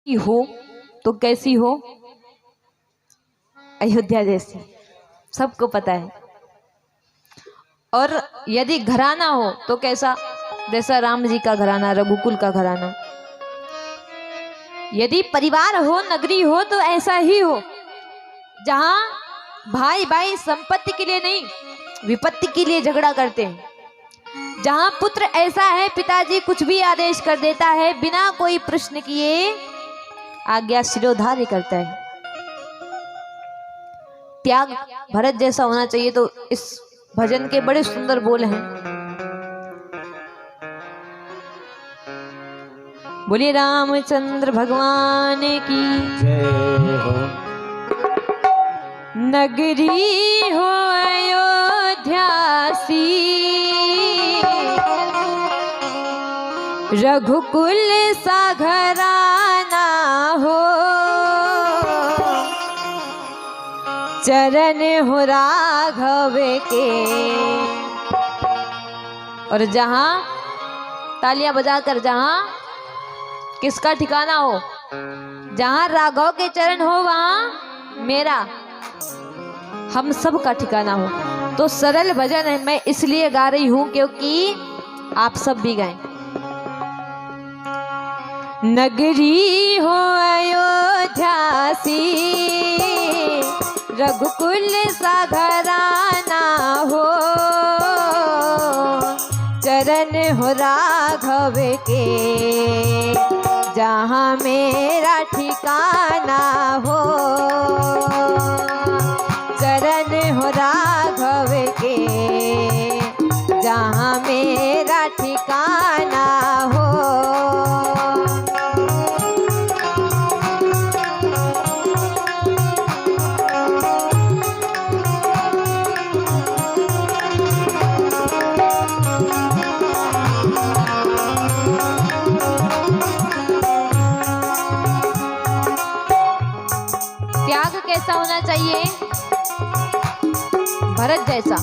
की हो तो कैसी हो? अयोध्या जैसी, सबको पता है। और यदि घराना हो तो कैसा? जैसा राम जी का घराना, रघुकुल का घराना। यदि परिवार हो, नगरी हो तो ऐसा ही हो, जहां भाई भाई संपत्ति के लिए नहीं, विपत्ति के लिए झगड़ा करते हैं। जहां पुत्र ऐसा है, पिताजी कुछ भी आदेश कर देता है, बिना कोई प्रश्न किए आज्ञा शिरोधार्य करता है। त्याग भरत जैसा होना चाहिए। तो इस भजन के बड़े सुंदर बोल हैं। बोलिए रामचंद्र भगवान की जय हो। नगरी हो अयोध्या सी, रघुकुल सा घराना हो, चरण हो राघव के। और जहां तालियां बजाकर, जहां किसका ठिकाना हो? जहां राघव के चरण हो, वहां मेरा, हम सब का ठिकाना हो। तो सरल भजन है, मैं इसलिए गा रही हूं क्योंकि आप सब भी गाएं। नगरी हो अयोध्या सी, रघुकुल सा घराना हो, चरण हो राघव के, जहाँ मेरा ठिकाना हो, चरण हो राघव के, जहाँ मेरा ठिकाना हो। त्याग कैसा होना चाहिए? भरत जैसा।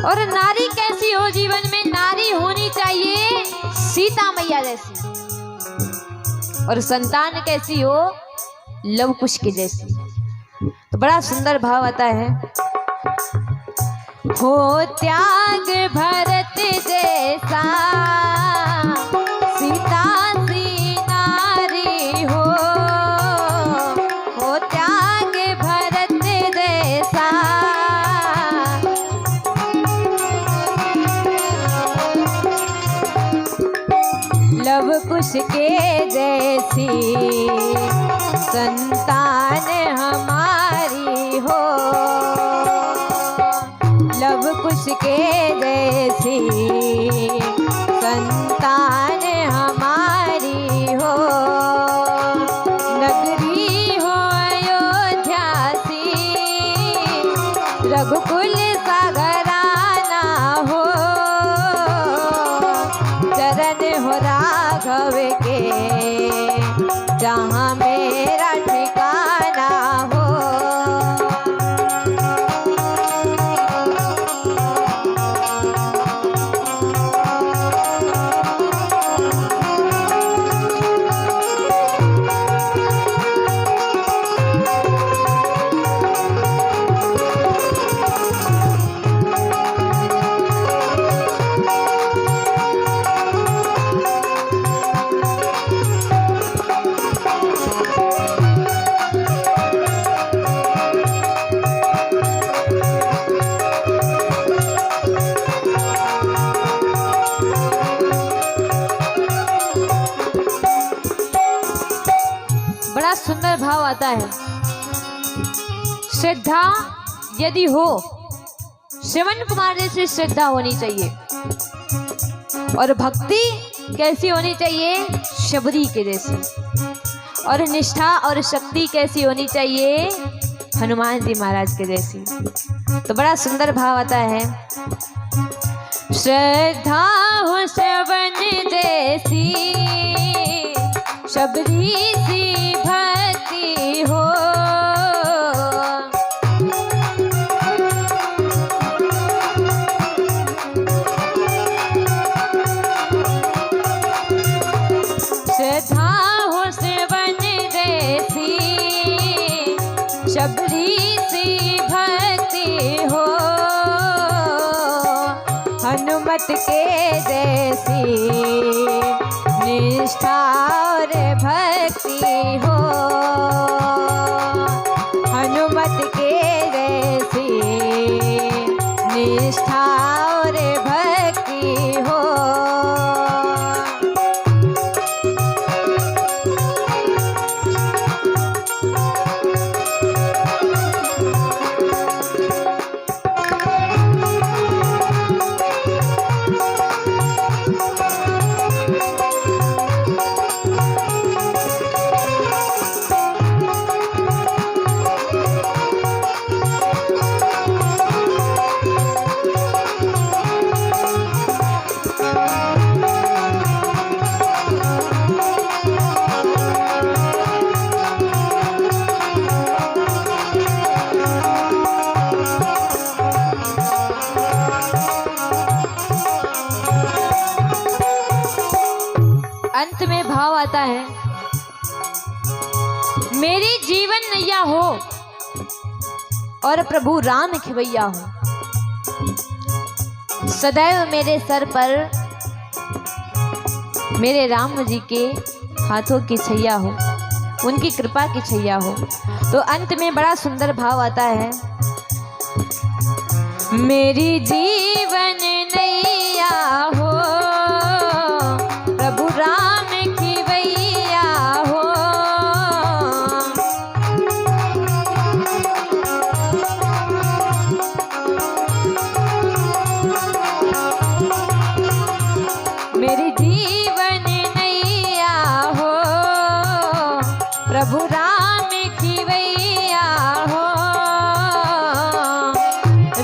और नारी कैसी हो जीवन में? नारी होनी चाहिए सीता मैया जैसी। और संतान कैसी हो? लव कुश की जैसी। तो बड़ा सुंदर भाव आता है। हो त्याग भरत जैसा, सीता सी नारी हो, हो त्याग भरत जैसा, लव कुश के जैसी संतान हमारी हो, लव कुश के जैसी संतान हमारी हो। नगरी हो अयोध्या सी, रघुकुल सा घराना हो, चरण हो राघव के, जहाँ मेरा ठिकाना हो। बड़ा सुंदर भाव आता है। श्रद्धा यदि हो, श्रवण कुमार जैसी श्रद्धा होनी चाहिए। और भक्ति कैसी होनी चाहिए? शबरी के जैसी। और निष्ठा और शक्ति कैसी होनी चाहिए? हनुमान जी महाराज के जैसी। तो बड़ा सुंदर भाव आता है। श्रद्धा हो श्रवण जैसी, शबरी सी भक्ति हो, श्रद्धा हो के जैसी निष्ठा और भक्ति हो, हनुमत के जैसी निष्ठा और भक्ति हो। अंत में भाव आता है, मेरी जीवन नैया हो और प्रभु राम खिवैया हो, सदैव मेरे सर पर मेरे राम जी के हाथों की छैया हो, उनकी कृपा की छैया हो। तो अंत में बड़ा सुंदर भाव आता है, मेरी जीवन नैया हो प्रभु राम खिवैया हो। मेरी जीवन नैया हो प्रभु राम खिवैया हो,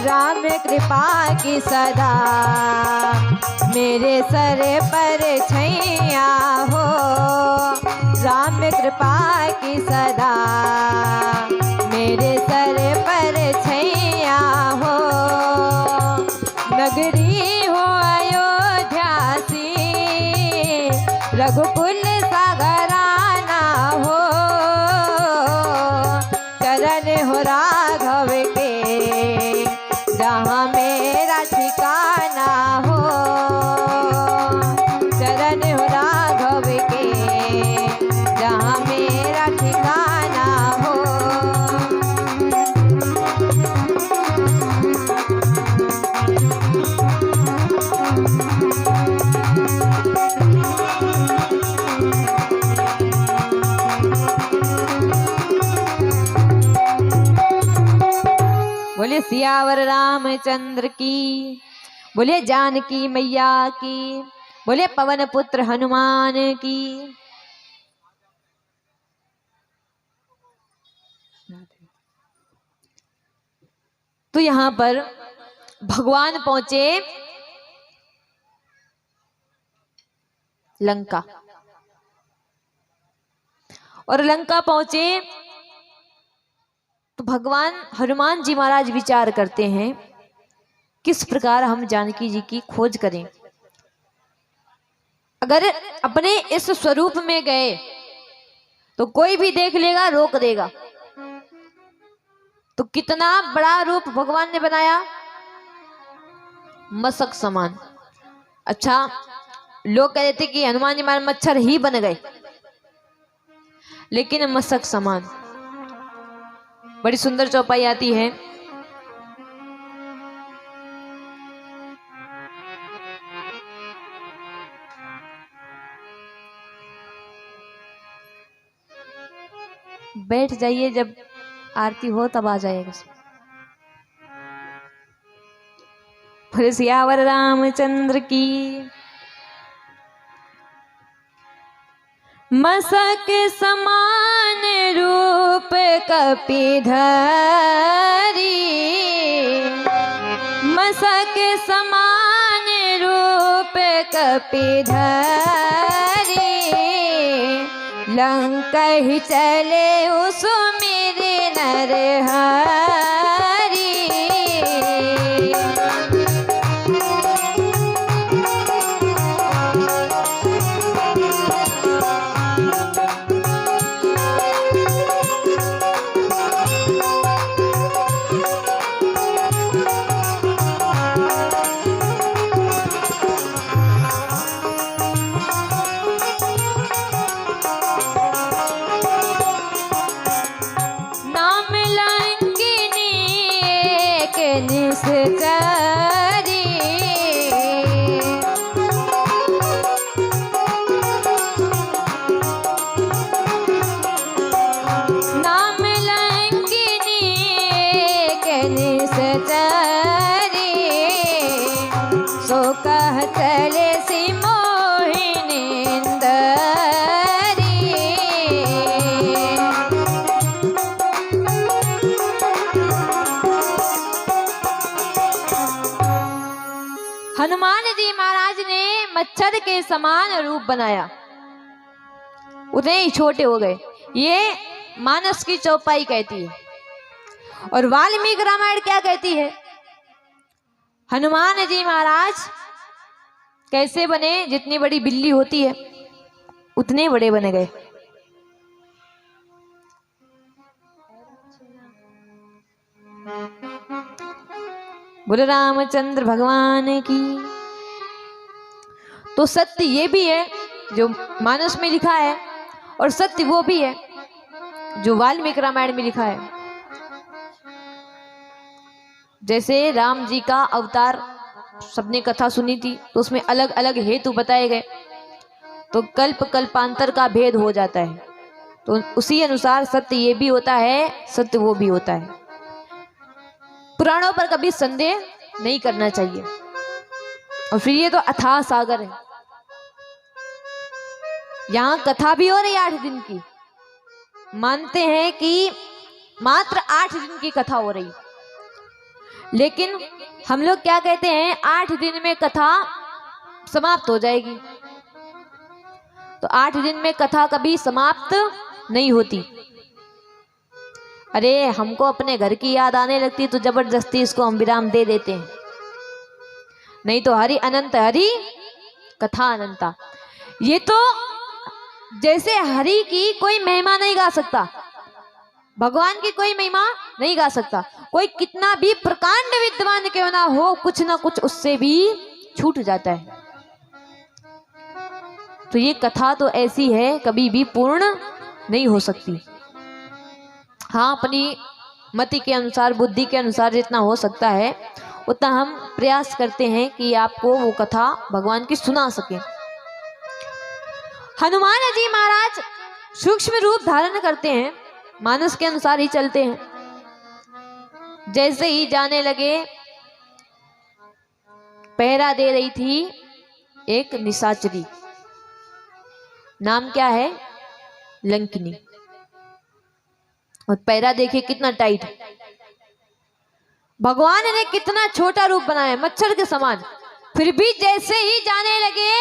राम कृपा की सदा मेरे सर पर छैया हो, राम कृपा की सदा मेरे सर पर छैया हो। नगरी हो अयोध्या सी रघुकुल सागराना हो, चरण हो राघव के जहाँ मेरा ठिकाना हो, चरण हो राघव के जहाँ मेरा ठिकाना हो। बोले सियावर रामचंद्र की, बोले जानकी मैया की, बोले पवन पुत्र हनुमान की। तो यहाँ पर भगवान पहुंचे लंका, और लंका पहुंचे तो भगवान हनुमान जी महाराज विचार करते हैं किस प्रकार हम जानकी जी की खोज करें। अगर अपने इस स्वरूप में गए तो कोई भी देख लेगा, रोक देगा। तो कितना बड़ा रूप भगवान ने बनाया, मशक समान। अच्छा, लोग कहते थे कि हनुमान जी महाराज मच्छर ही बन गए, लेकिन मशक समान। बड़ी सुंदर चौपाई आती है, बैठ जाइए, जब आरती हो तब आ जाएगा। बोले सियावर रामचंद्र की। मशक समान रूप कपिधरी, मशक समान रूप कपिधरी, लंका ही चले उस मेरे नरहरी। हनुमान जी महाराज ने मच्छर के समान रूप बनाया, उतने ही छोटे हो गए। ये मानस की चौपाई कहती है। और वाल्मीकि रामायण क्या कहती है? हनुमान जी महाराज कैसे बने? जितनी बड़ी बिल्ली होती है उतने बड़े बने गए। बोले रामचंद्र भगवान की। तो सत्य ये भी है जो मानस में लिखा है, और सत्य वो भी है जो वाल्मीकि रामायण में लिखा है। जैसे राम जी का अवतार सबने कथा सुनी थी, तो उसमें अलग अलग हेतु बताए गए, तो कल्प कल्पांतर का भेद हो जाता है। तो उसी अनुसार सत्य ये भी होता है, सत्य वो भी होता है। पुराणों पर कभी संदेह नहीं करना चाहिए। और फिर ये तो अथाह सागर है। यहां कथा भी हो रही 8 दिन की, मानते हैं कि मात्र 8 दिन की कथा हो रही, लेकिन हम लोग क्या कहते हैं, 8 दिन में कथा समाप्त हो जाएगी। तो 8 दिन में कथा कभी समाप्त नहीं होती। अरे हमको अपने घर की याद आने लगती तो जबरदस्ती इसको हम विराम दे देते हैं, नहीं तो हरि अनंत हरि कथा अनंता। ये तो जैसे हरि की कोई महिमा नहीं गा सकता, भगवान की कोई महिमा नहीं गा सकता, कोई कितना भी प्रकांड विद्वान क्यों ना हो, कुछ ना कुछ उससे भी छूट जाता है। तो ये कथा तो ऐसी है, कभी भी पूर्ण नहीं हो सकती। हाँ, अपनी मति के अनुसार, बुद्धि के अनुसार जितना हो सकता है उतना हम प्रयास करते हैं कि आपको वो कथा भगवान की सुना सके। हनुमान जी महाराज सूक्ष्म रूप धारण करते हैं, मानस के अनुसार ही चलते हैं। जैसे ही जाने लगे, पहरा दे रही थी एक निशाचरी, नाम क्या है? लंकिनी। और पैरा देखिए कितना टाइट। भगवान ने कितना छोटा रूप बनाया, मच्छर के समान, फिर भी जैसे ही जाने लगे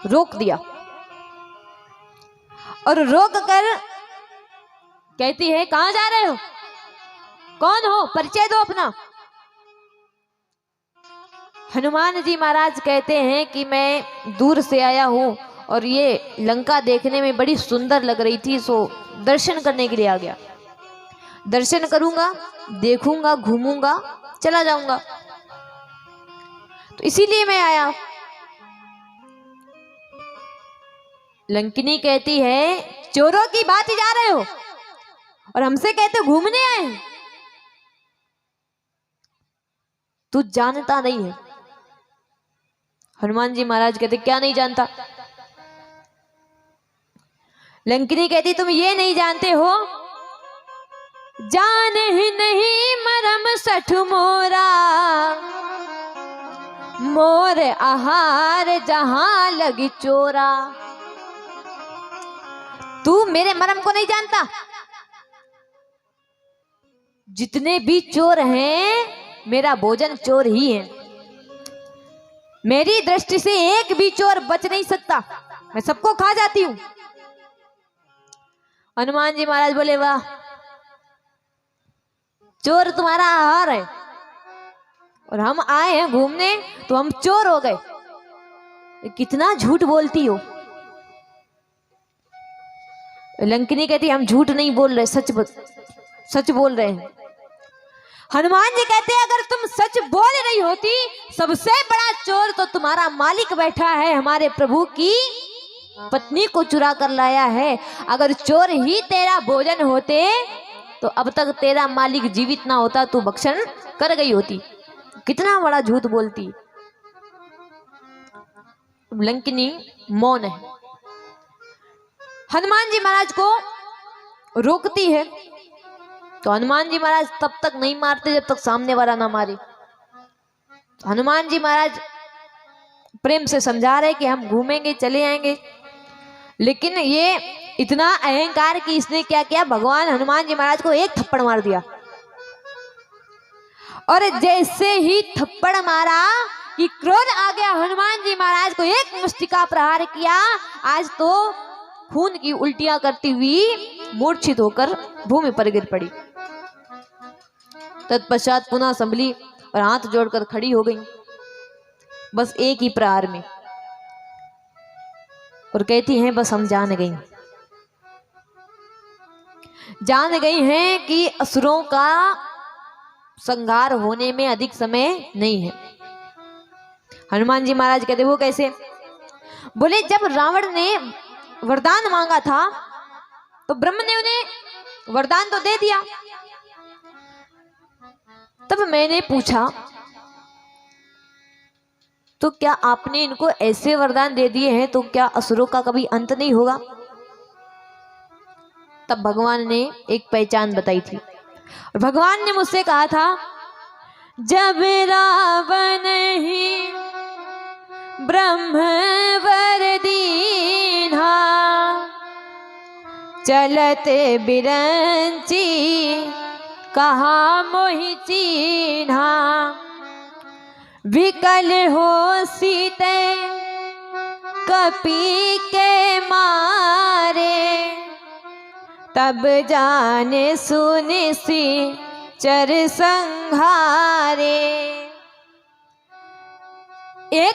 रोक दिया। और रोक कर कहती है, कहां जा रहे हो? कौन हो? परिचय दो अपना। हनुमान जी महाराज कहते हैं कि मैं दूर से आया हूं और ये लंका देखने में बड़ी सुंदर लग रही थी, सो दर्शन करने के लिए आ गया। दर्शन करूंगा, देखूंगा, घूमूंगा, चला जाऊंगा, तो इसीलिए मैं आया। लंकिनी कहती है, चोरों की बात ही जा रहे हो और हमसे कहते घूमने आए? तू जानता नहीं है। हनुमान जी महाराज कहते, क्या नहीं जानता? लंकिनी कहती, तुम ये नहीं जानते हो, जान ही नहीं मरम सठ मोरा, मोर आहार जहां लगी चोरा। तू मेरे मरम को नहीं जानता। जितने भी चोर हैं, मेरा भोजन चोर ही है। मेरी दृष्टि से एक भी चोर बच नहीं सकता, मैं सबको खा जाती हूं। हनुमान जी महाराज बोले, वाह, चोर तुम्हारा आहार है और हम आए हैं घूमने तो हम चोर हो गए। कितना झूठ बोलती हो। लंकिनी कहती, हम झूठ नहीं बोल रहे, सच बोल रहे हैं। हनुमान जी कहते हैं, अगर तुम सच बोल रही होती, सबसे बड़ा चोर तो तुम्हारा मालिक बैठा है, हमारे प्रभु की पत्नी को चुरा कर लाया है। अगर चोर ही तेरा भोजन होते तो अब तक तेरा मालिक जीवित ना होता, तू भक्षण कर गई होती। कितना बड़ा झूठ बोलती। लंकिनी मौन है। हनुमान जी महाराज को रोकती है, तो हनुमान जी महाराज तब तक नहीं मारते जब तक सामने वाला ना मारे। हनुमान जी महाराज प्रेम से समझा रहे कि हम घूमेंगे, चले आएंगे, लेकिन ये इतना अहंकार कि इसने क्या किया, भगवान हनुमान जी महाराज को एक थप्पड़ मार दिया और जैसे ही थप्पड़ मारा कि क्रोध आ गया, हनुमान जी महाराज को एक मुष्टिका प्रहार किया। आज तो खून की उल्टियां करती हुई मूर्छित होकर भूमि पर गिर पड़ी। तत्पश्चात पुनः संभली और हाथ जोड़कर खड़ी हो गई, बस एक ही प्रहार में, और कहती हैं बस हम जान गई हैं कि असुरों का संहार होने में अधिक समय नहीं है। हनुमान जी महाराज कहते वो कैसे? बोले जब रावण ने वरदान मांगा था तो ब्रह्म ने उन्हें वरदान तो दे दिया। तब मैंने पूछा तो क्या आपने इनको ऐसे वरदान दे दिए हैं तो क्या असुरों का कभी अंत नहीं होगा? तब भगवान ने एक पहचान बताई थी और भगवान ने मुझसे कहा था, जब रावण ही ब्रह्म वर दीन्हा, चलते बिरंची कहा मोहि चीन्हा, विकल हो सीते कपि के मारे, तब जाने सुने सी चर संहारे। एक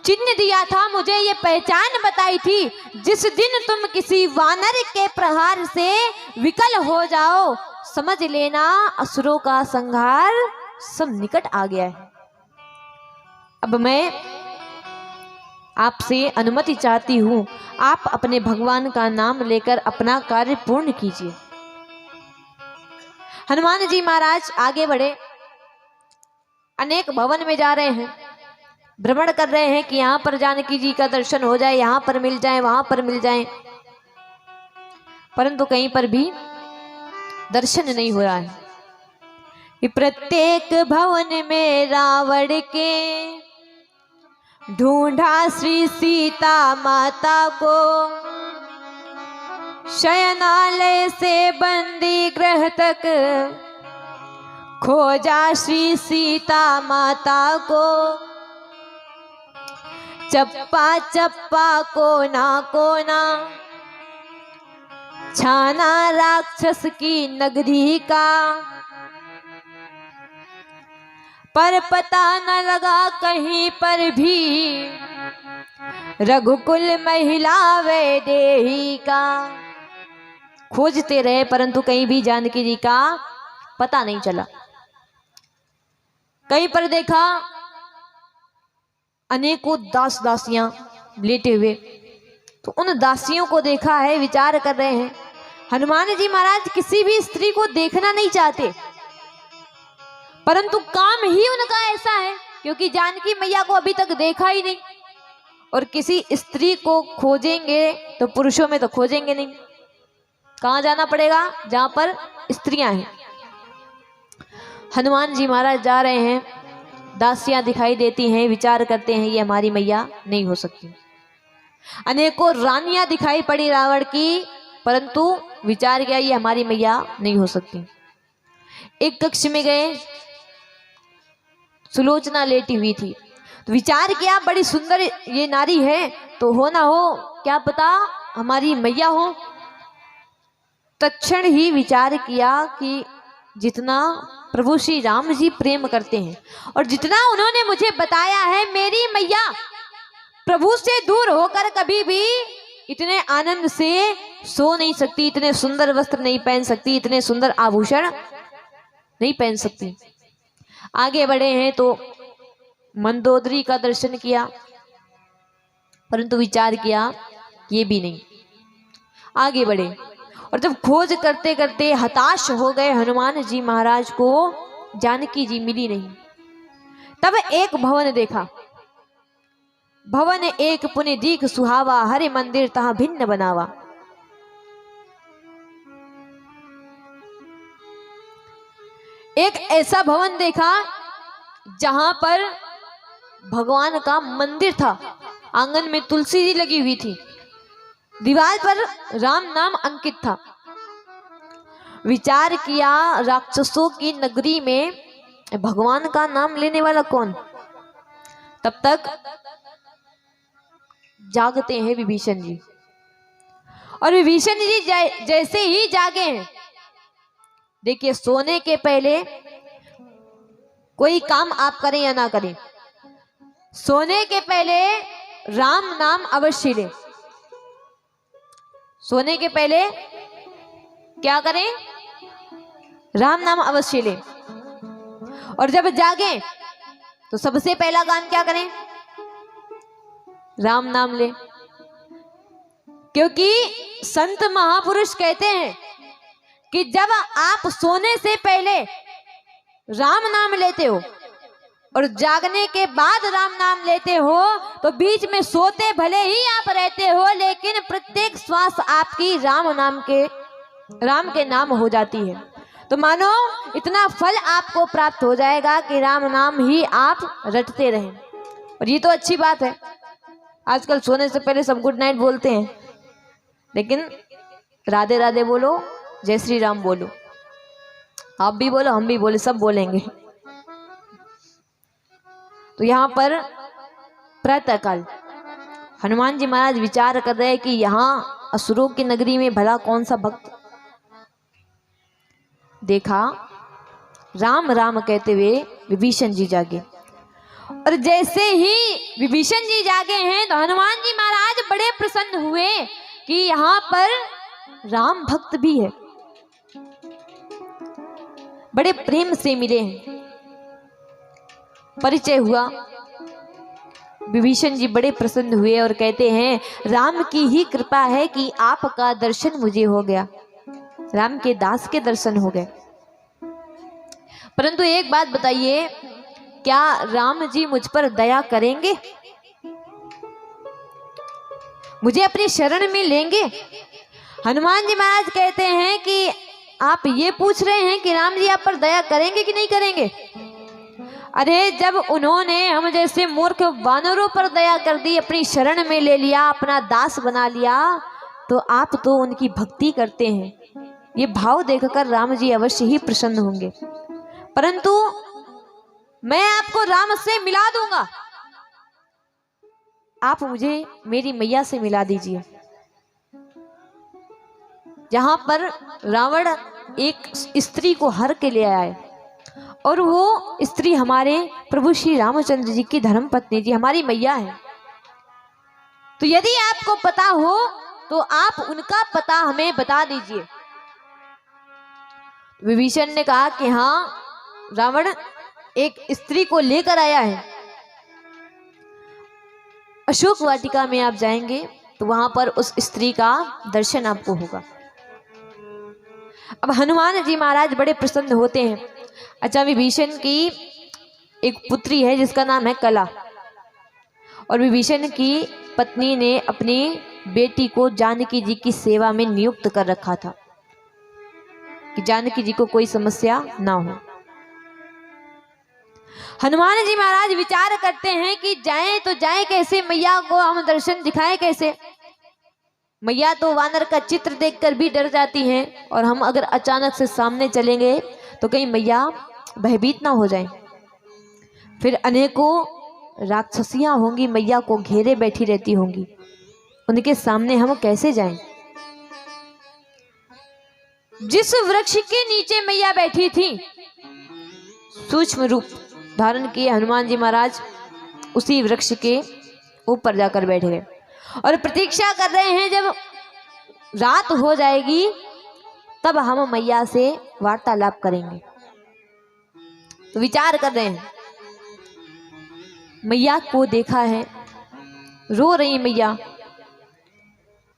चिन्ह दिया था मुझे, ये पहचान बताई थी, जिस दिन तुम किसी वानर के प्रहार से विकल हो जाओ समझ लेना असुरों का संहार सब निकट आ गया है। अब मैं आपसे अनुमति चाहती हूं, आप अपने भगवान का नाम लेकर अपना कार्य पूर्ण कीजिए। हनुमान जी महाराज आगे बढ़े, अनेक भवन में जा रहे हैं, भ्रमण कर रहे हैं कि यहां पर जानकी जी का दर्शन हो जाए, यहां पर मिल जाए, वहां पर मिल जाए, परंतु कहीं पर भी दर्शन नहीं हो रहा है। कि प्रत्येक भवन में रावण के ढूंढा श्री सीता माता को, शयनालय से बंदी गृह तक खोजा श्री सीता माता को, चप्पा चप्पा कोना कोना छाना राक्षस की नगरी का, पर पता न लगा कहीं पर भी रघुकुल महिला वैदेही का। खोजते रहे परंतु कहीं भी जानकी जी का पता नहीं चला। कहीं पर देखा अनेकों दास दासियां लेटे हुए, तो उन दासियों को देखा है, विचार कर रहे हैं। हनुमान जी महाराज किसी भी स्त्री को देखना नहीं चाहते, परंतु काम ही उनका ऐसा है, क्योंकि जानकी मैया को अभी तक देखा ही नहीं, और किसी स्त्री को खोजेंगे तो पुरुषों में तो खोजेंगे नहीं, कहां जाना पड़ेगा? जहां पर स्त्रियां हैं। हनुमान जी महाराज जा रहे हैं, दासियां दिखाई देती हैं, विचार करते हैं ये हमारी मैया नहीं हो सकती। अनेकों रानियां दिखाई पड़ी रावण की, परंतु विचार किया ये हमारी मैया नहीं हो सकती। एक कक्ष में गए, सुलोचना लेटी हुई थी, तो विचार किया बड़ी सुंदर ये नारी है, तो हो ना हो क्या पता हमारी मैया हो। तत्क्षण ही विचार किया कि जितना प्रभु श्री राम जी प्रेम करते हैं और जितना उन्होंने मुझे बताया है, मेरी मैया प्रभु से दूर होकर कभी भी इतने आनंद से सो नहीं सकती, इतने सुंदर वस्त्र नहीं पहन सकती, इतने सुंदर आभूषण नहीं पहन सकती। आगे बढ़े हैं तो मंदोदरी का दर्शन किया, परंतु विचार किया ये भी नहीं। आगे बढ़े और जब खोज करते करते हताश हो गए हनुमान जी महाराज को, जानकी जी मिली नहीं। तब एक भवन देखा, भवन एक पुनि दीख सुहावा, हरे मंदिर तहां भिन्न बनावा। एक ऐसा भवन देखा जहां पर भगवान का मंदिर था, आंगन में तुलसी जी लगी हुई थी, दीवार पर राम नाम अंकित था। विचार किया राक्षसों की नगरी में भगवान का नाम लेने वाला कौन? तब तक जागते हैं विभीषण जी। और विभीषण जी जैसे ही जागे हैं, देखिए सोने के पहले कोई काम आप करें या ना करें, सोने के पहले राम नाम अवश्य लें। सोने के पहले क्या करें? राम नाम अवश्य लें। और जब जागे तो सबसे पहला काम क्या करें? राम नाम लें। क्योंकि संत महापुरुष कहते हैं कि जब आप सोने से पहले राम नाम लेते हो और जागने के बाद राम नाम लेते हो, तो बीच में सोते भले ही आप रहते हो, लेकिन प्रत्येक श्वास आपकी राम के नाम हो जाती है। तो मानो इतना फल आपको प्राप्त हो जाएगा कि राम नाम ही आप रटते रहें। और ये तो अच्छी बात है। आजकल सोने से पहले सब गुड नाइट बोलते हैं, लेकिन राधे राधे बोलो, जय श्री राम बोलो। आप भी बोलो, हम भी बोले, सब बोलेंगे। तो यहाँ पर प्रातःकाल हनुमान जी महाराज विचार कर रहे हैं कि यहाँ असुरों की नगरी में भला कौन सा भक्त। देखा राम राम कहते हुए विभीषण जी जागे। और जैसे ही विभीषण जी जागे हैं तो हनुमान जी महाराज बड़े प्रसन्न हुए कि यहाँ पर राम भक्त भी है। बड़े प्रेम से मिले हैं, परिचय हुआ। विभीषण जी बड़े प्रसन्न हुए और कहते हैं राम की ही कृपा है कि आपका दर्शन मुझे हो गया। राम के दास के दर्शन हो गए। परंतु एक बात बताइए, क्या राम जी मुझ पर दया करेंगे? मुझे अपनी शरण में लेंगे? हनुमान जी महाराज कहते हैं कि आप ये पूछ रहे हैं कि राम जी आप पर दया करेंगे कि नहीं करेंगे? अरे जब उन्होंने हम जैसे मूर्ख वानरों पर दया कर दी, अपनी शरण में ले लिया, अपना दास बना लिया, तो आप तो उनकी भक्ति करते हैं। ये भाव देखकर राम जी अवश्य ही प्रसन्न होंगे। परंतु मैं आपको राम से मिला दूंगा, आप मुझे मेरी मैया से मिला दीजिए। जहां पर रावण एक स्त्री को हर के ले आए और वो स्त्री हमारे प्रभु श्री रामचंद्र जी की धर्मपत्नी जी, हमारी मैया है। तो यदि आपको पता हो तो आप उनका पता हमें बता दीजिए। विभीषण ने कहा कि हाँ, रावण एक स्त्री को लेकर आया है। अशोक वाटिका में आप जाएंगे तो वहां पर उस स्त्री का दर्शन आपको होगा। अब हनुमान जी महाराज बड़े प्रसन्न होते हैं। अच्छा, विभीषण की एक पुत्री है जिसका नाम है कला, और विभीषण की पत्नी ने अपनी बेटी को जानकी जी की सेवा में नियुक्त कर रखा था कि जानकी जी को कोई समस्या ना हो। हनुमान जी महाराज विचार करते हैं कि जाएं तो जाएं कैसे, मैया को हम दर्शन दिखाएं कैसे। मैया तो वानर का चित्र देखकर भी डर जाती हैं, और हम अगर अचानक से सामने चलेंगे तो कहीं मैया भयभीत ना हो जाएं। फिर अनेकों राक्षसियां होंगी, मैया को घेरे बैठी रहती होंगी, उनके सामने हम कैसे जाएं। जिस वृक्ष के नीचे मैया बैठी थी, सूक्ष्म रूप धारण किए हनुमान जी महाराज उसी वृक्ष के ऊपर जाकर बैठ गए और प्रतीक्षा कर रहे हैं जब रात हो जाएगी तब हम मैया से वार्तालाप करेंगे। तो विचार कर रहे हैं, मैया को देखा है, रो रही मैया।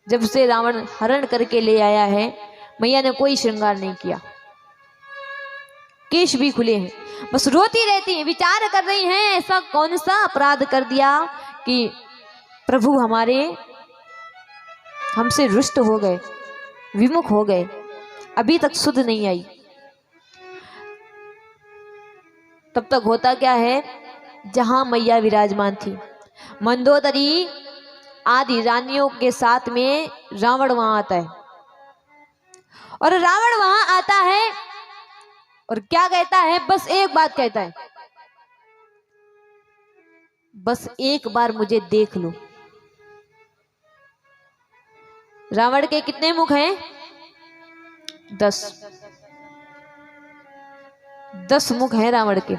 जब से रावण हरण करके ले आया है, मैया ने कोई श्रृंगार नहीं किया, केश भी खुले हैं, बस रोती रहती है। विचार कर रही हैं ऐसा कौन सा अपराध कर दिया कि प्रभु हमारे हमसे रुष्ट हो गए, विमुख हो गए, अभी तक सुध नहीं आई। तब तक होता क्या है, जहां मैया विराजमान थी, मंदोदरी आदि रानियों के साथ में रावण वहां आता है। और रावण वहां आता है और क्या कहता है, बस एक बात कहता है, बस एक बार मुझे देख लो। रावण के कितने मुख हैं? 10। 10 मुख हैं रावण के,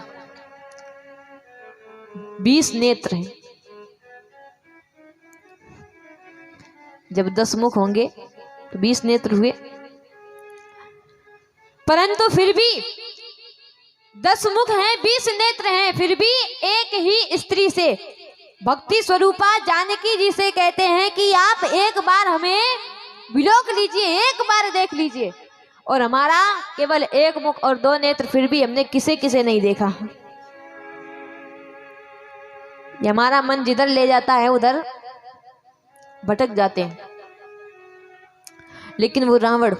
20 नेत्र हैं। जब 10 मुख होंगे तो 20 नेत्र हुए, परंतु फिर भी 10 मुख हैं, 20 नेत्र हैं, फिर भी एक ही स्त्री से भक्ति स्वरूपा जानकी जी से कहते हैं कि आप एक बार हमें विलोक लीजिए, एक बार देख लीजिए। और हमारा केवल एक मुख और 2 नेत्र, फिर भी हमने किसे किसे नहीं देखा। ये हमारा मन जिधर ले जाता है उधर भटक जाते हैं। लेकिन वो रावण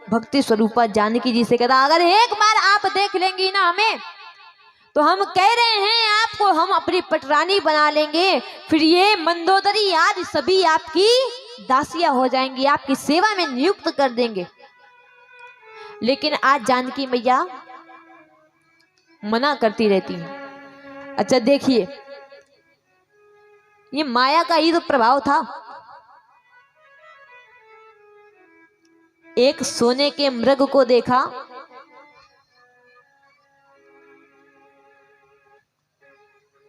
भक्ति स्वरूपा जानकी जी से कहता, अगर एक बार आप देख लेंगी ना हमें, तो हम कह रहे हैं आपको हम अपनी पटरानी बना लेंगे, फिर ये मंदोदरी आदि सभी आपकी दासियां हो जाएंगी, आपकी सेवा में नियुक्त कर देंगे। लेकिन आज जानकी मैया मना करती रहती है। अच्छा देखिए, ये माया का ही तो प्रभाव था। एक सोने के मृग को देखा,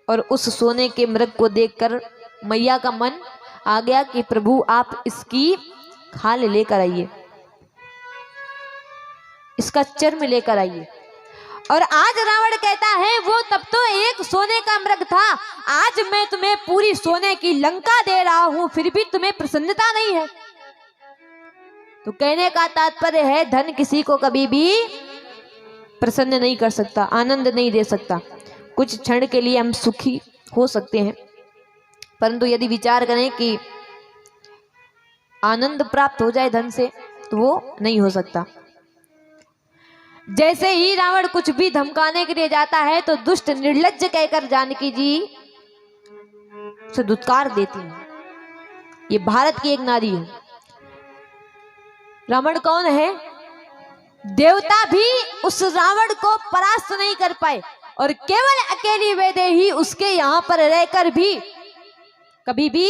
और उस सोने के मृग को देखकर मैया का मन आ गया कि प्रभु आप इसकी खाल लेकर आइए, इसका चर्म लेकर आइए। और आज रावण कहता है वो तब तो एक सोने का मृग था, आज मैं तुम्हें पूरी सोने की लंका दे रहा हूं, फिर भी तुम्हें प्रसन्नता नहीं है। तो कहने का तात्पर्य है धन किसी को कभी भी प्रसन्न नहीं कर सकता, आनंद नहीं दे सकता। कुछ क्षण के लिए हम सुखी हो सकते हैं, परंतु यदि विचार करें कि आनंद प्राप्त हो जाए धन से, तो वो नहीं हो सकता। जैसे ही रावण कुछ भी धमकाने के लिए जाता है तो दुष्ट निर्लज्ज कहकर जानकी जी से दुत्कार देती है। ये भारत की एक नारी है। रावण कौन है? देवता भी उस रावण को परास्त नहीं कर पाए, और केवल अकेली वैदेही उसके यहाँ पर रहकर भी कभी भी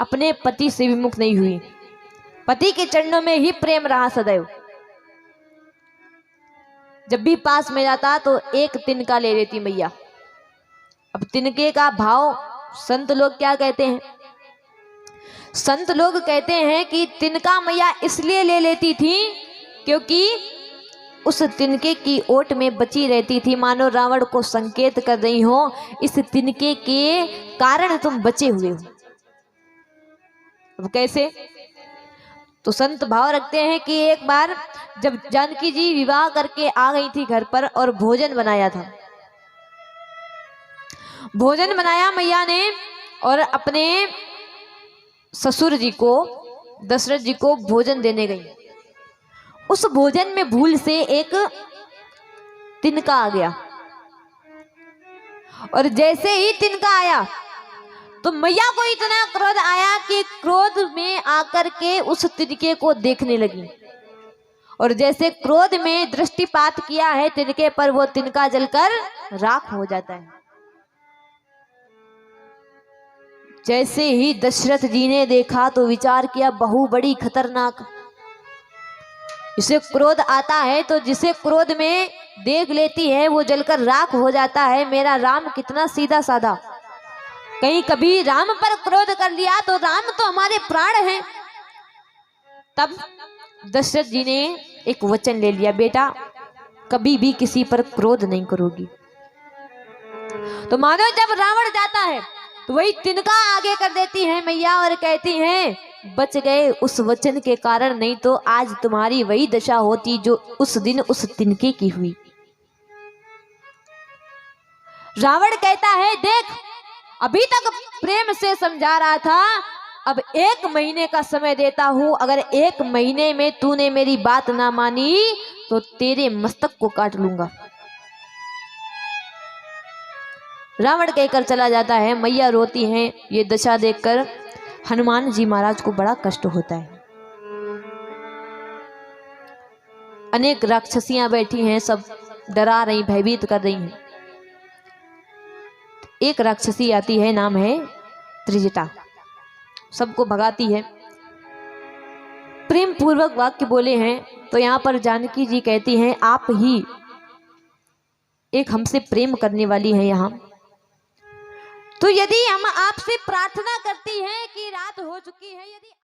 अपने पति से विमुख नहीं हुई। पति के चरणों में ही प्रेम रहा सदैव। जब भी पास में जाता तो एक तिनका ले लेती मैया। अब तिनके का भाव संत लोग क्या कहते हैं? संत लोग कहते हैं कि तिनका मैया इसलिए ले लेती थी क्योंकि उस तिनके की ओट में बची रहती थी, मानो रावण को संकेत कर रही हो इस तिनके के कारण तुम बचे हुए हो। अब कैसे? तो संत भाव रखते हैं कि एक बार जब जानकी जी विवाह करके आ गई थी घर पर और भोजन बनाया था, भोजन बनाया मैया ने और अपने ससुर जी को दशरथ जी को भोजन देने गई। उस भोजन में भूल से एक तिनका आ गया, और जैसे ही तिनका आया तो मैया को इतना क्रोध आया कि क्रोध में आकर के उस तिनके को देखने लगी, और जैसे क्रोध में दृष्टिपात किया है तिनके पर, वो तिनका जलकर राख हो जाता है। जैसे ही दशरथ जी ने देखा तो विचार किया बहु बड़ी खतरनाक, इसे क्रोध आता है तो जिसे क्रोध में देख लेती है वो जलकर राख हो जाता है। मेरा राम कितना सीधा साधा, कहीं कभी राम पर क्रोध कर लिया तो राम तो हमारे प्राण हैं। तब दशरथ जी ने एक वचन ले लिया, बेटा कभी भी किसी पर क्रोध नहीं करोगी। तो मानो जब रावण जाता है तो वही तिनका आगे कर देती है मैया और कहती हैं बच गए उस वचन के कारण, नहीं तो आज तुम्हारी वही दशा होती जो उस दिन उस तिनके की हुई। रावण कहता है देख अभी तक प्रेम से समझा रहा था, अब 1 महीने का समय देता हूं, अगर 1 महीने में तूने मेरी बात ना मानी तो तेरे मस्तक को काट लूंगा। रावण कहकर चला जाता है। मैया रोती हैं। ये दशा देखकर हनुमान जी महाराज को बड़ा कष्ट होता है। अनेक राक्षसियां बैठी हैं, सब डरा रही, भयभीत कर रही हैं। एक राक्षसी आती है, नाम है त्रिजटा, सबको भगाती है। प्रेम पूर्वक वाक्य बोले हैं तो यहाँ पर जानकी जी कहती हैं आप ही एक हमसे प्रेम करने वाली हैं यहाँ। तो यदि हम आपसे प्रार्थना करती हैं कि रात हो चुकी है, यदि